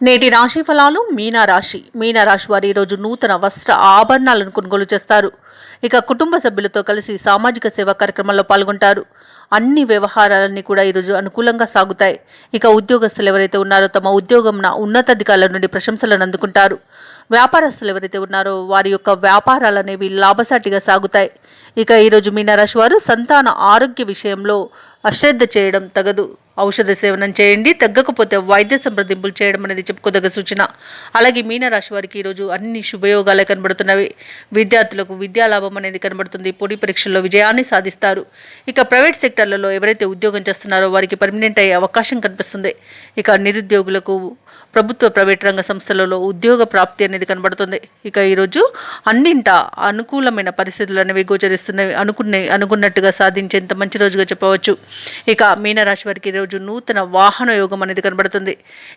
నేటి రాశి ఫలాలు మీనరాశి వారు ఈరోజు నూతన వస్త్ర ఆభరణాలను కొనుగోలు చేస్తారు. ఇక కుటుంబ సభ్యులతో కలిసి సామాజిక సేవా కార్యక్రమాల్లో పాల్గొంటారు. అన్ని వ్యవహారాలన్నీ కూడా ఈరోజు అనుకూలంగా సాగుతాయి. ఇక ఉద్యోగస్తులు ఎవరైతే ఉన్నారో తమ ఉద్యోగంన ఉన్నతాధికారుల నుండి ప్రశంసలను అందుకుంటారు. వ్యాపారస్తులు ఎవరైతే ఉన్నారో వారి యొక్క వ్యాపారాలు అనేవి లాభసాటిగా సాగుతాయి. ఇక ఈరోజు మీనరాశి వారు సంతాన ఆరోగ్య విషయంలో అశ్రద్ధ చేయడం తగదు. ఔషధ సేవనం చేయండి, తగ్గకపోతే వైద్య సంప్రదింపులు చేయడం అనేది చెప్పుకోదగ్గ సూచన. అలాగే మీనరాశి వారికి ఈరోజు అన్ని శుభయోగాలే కనబడుతున్నవి. విద్యార్థులకు విద్యాలాభం అనేది కనబడుతుంది. పోటీ పరీక్షల్లో విజయాన్ని సాధిస్తారు. ఇక ప్రైవేట్ సెక్టర్లలో ఎవరైతే ఉద్యోగం చేస్తున్నారో వారికి పర్మనెంట్ అయ్యే అవకాశం కనిపిస్తుంది. ఇక నిరుద్యోగులకు ప్రభుత్వ ప్రైవేట్ రంగ సంస్థలలో ఉద్యోగ ప్రాప్తి అనేది కనబడుతుంది. ఇక ఈరోజు అన్నింట అనుకూలమైన పరిస్థితులు అనేవి గోచరిస్తున్నవి. అనుకున్నట్టుగా సాధించేంత మంచి రోజుగా చెప్పవచ్చు. ఇక మీనరాశి వారికి ఈరోజు నూతన వాహన యోగం అనేది కనబడుతుంది.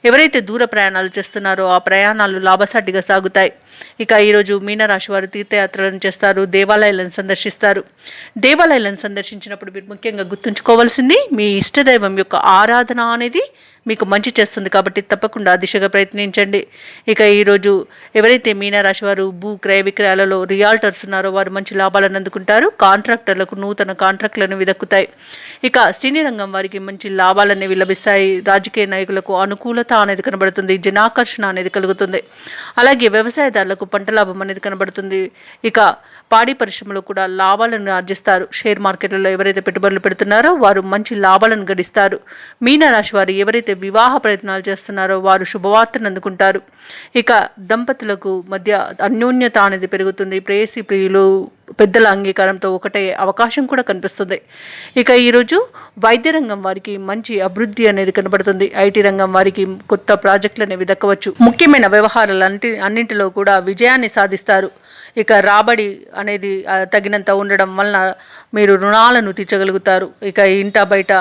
ఎవరైతే దూర ప్రయాణాలు చేస్తున్నారో ఆ ప్రయాణాలు లాభసాటిగా సాగుతాయి. ఇక ఈరోజు మీనరాశి వారు తీర్థయాత్రలను చేస్తారు, దేవాలయాలను సందర్శిస్తారు. దేవాలయాలను సందర్శించినప్పుడు మీరు ముఖ్యంగా గుర్తుంచుకోవాల్సింది మీ ఇష్టదైవం యొక్క ఆరాధన అనేది మీకు మంచి చేస్తుంది. కాబట్టి తప్పకుండా దిశగా ప్రయత్నించండి. ఇక ఈరోజు ఎవరైతే మీనరాశి వారు భూ క్రయ విక్రయాలలో రియాల్టర్స్ ఉన్నారో వారు మంచి లాభాలను అందుకుంటారు. కాంట్రాక్టర్లకు నూతన కాంట్రాక్టులను దక్కుతాయి. ఇక సినీ రంగం వారికి మంచి లాభాలు అనేవి లభిస్తాయి. రాజకీయ నాయకులకు అనుకూలత అనేది కనబడుతుంది. జనాకర్షణ అనేది కలుగుతుంది. అలాగే వ్యవసాయదారులకు పంట లాభం అనేది కనబడుతుంది. ఇక పాడి పరిశ్రమలో కూడా లాభాలను ఆర్జిస్తారు. షేర్ మార్కెట్లలో ఎవరైతే పెట్టుబడులు పెడుతున్నారో వారు మంచి లాభాలను గడిస్తారు. మీనరాశి వారు ఎవరైతే వివాహ ప్రయత్నాలు చేస్తున్నారో వారు శుభవార్తను అందుకుంటారు. ఇక దంపతులకు మధ్య అన్యోన్యత అనేది పెరుగుతుంది. ప్రేయసి ప్రియులు పెద్దల అంగీకారంతో ఒకటే అవకాశం కూడా కనిపిస్తుంది. ఇక ఈరోజు వైద్య రంగం వారికి మంచి అభివృద్ధి అనేది కనబడుతుంది. ఐటీ రంగం వారికి కొత్త ప్రాజెక్టులు అనేవి దక్కవచ్చు. ముఖ్యమైన వ్యవహారాలు అన్నింటిలో కూడా విజయాన్ని సాధిస్తారు. ఇక రాబడి అనేది తగినంత ఉండడం వలన మీరు రుణాలను తీర్చగలుగుతారు. ఇక ఇంట బయట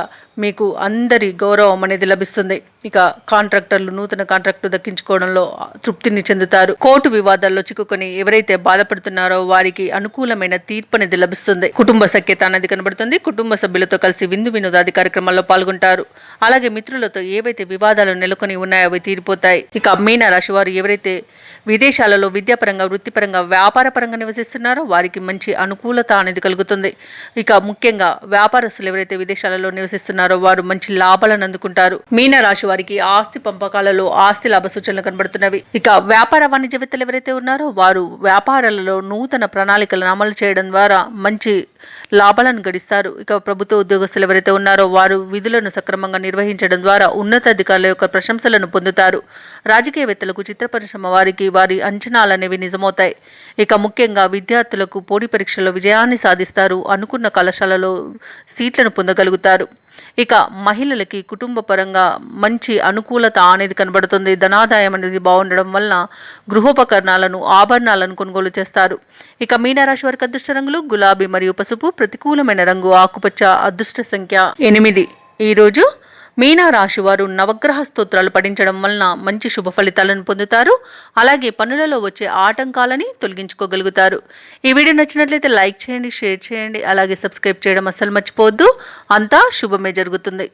మీకు అందరి గౌరవం అనేది లభిస్తుంది. ఇక కాంట్రాక్టర్లు నూతన కాంట్రాక్టు దక్కించుకోవడంలో తృప్తిని చెందుతారు. కోర్టు వివాదాల్లో చిక్కుకొని ఎవరైతే బాధపడుతున్నారో వారికి అనుకూలమైన తీర్పు అనేది లభిస్తుంది. కుటుంబ సఖ్యత అనేది కనబడుతుంది. కుటుంబ సభ్యులతో కలిసి విందు వినోదాది కార్యక్రమాల్లో పాల్గొంటారు. అలాగే మిత్రులతో ఏవైతే వివాదాలు నెలకొని ఉన్నాయో అవి తీరిపోతాయి. ఇక మీనరాశి వారు ఎవరైతే విదేశాలలో విద్యాపరంగా వృత్తిపరంగా వ్యాపారపరంగా నివసిస్తున్నారో వారికి మంచి అనుకూలత అనేది కలుగుతుంది. ఇక ముఖ్యంగా వ్యాపారస్తులు ఎవరైతే విదేశాలలో నివసిస్తున్నారో వారు మంచి లాభాలను అందుకుంటారు. మీనరాశి వారికి ఆస్తి పంపకాలలో ఆస్తి లాభ సూచనలు కనబడుతున్నవి. ఇక వ్యాపార వాణిజ్యవేత్తలు ఎవరైతే ఉన్నారో వారు వ్యాపారాలలో నూతన ప్రణాళికలను అమలు చేయడం ద్వారా మంచి లాభాలను గడిస్తారు. ఇక ప్రభుత్వ ఉద్యోగస్తులు ఎవరైతే ఉన్నారో వారు విధులను సక్రమంగా నిర్వహించడం ద్వారా ఉన్నతాధికారుల యొక్క ప్రశంసలను పొందుతారు. రాజకీయవేత్తలకు చిత్ర పరిశ్రమ వారికి వారి అంచనాలనేవి నిజమవుతాయి. ఇక ముఖ్యంగా విద్యార్థులకు పోటీ పరీక్షల్లో విజయాన్ని సాధిస్తారు. అనుకున్న కళాశాలలో సీట్లను పొందగలుగుతారు. ఇక మహిళలకి కుటుంబ పరంగా మంచి అనుకూలత అనేది కనబడుతుంది. ధనాదాయం అనేది బాగుండడం వలన గృహోపకరణాలను ఆభరణాలను కొనుగోలు చేస్తారు. ఇక మీనరాశి వారికి అదృష్ట రంగులు గులాబీ మరియు పసుపు. ప్రతికూలమైన రంగు ఆకుపచ్చ. అదృష్ట సంఖ్య 8. ఈరోజు మీనరాశి వారు నవగ్రహ స్తోత్రాలు పఠించడం వలన మంచి శుభ ఫలితాలను పొందుతారు. అలాగే పనులలో వచ్చే ఆటంకాలని తొలగించుకోగలుగుతారు. ఈ వీడియో నచ్చినట్లయితే లైక్ చేయండి, షేర్ చేయండి, అలాగే సబ్స్క్రైబ్ చేయడం అస్సలు మర్చిపోవద్దు. అంతా శుభమే జరుగుతుంది.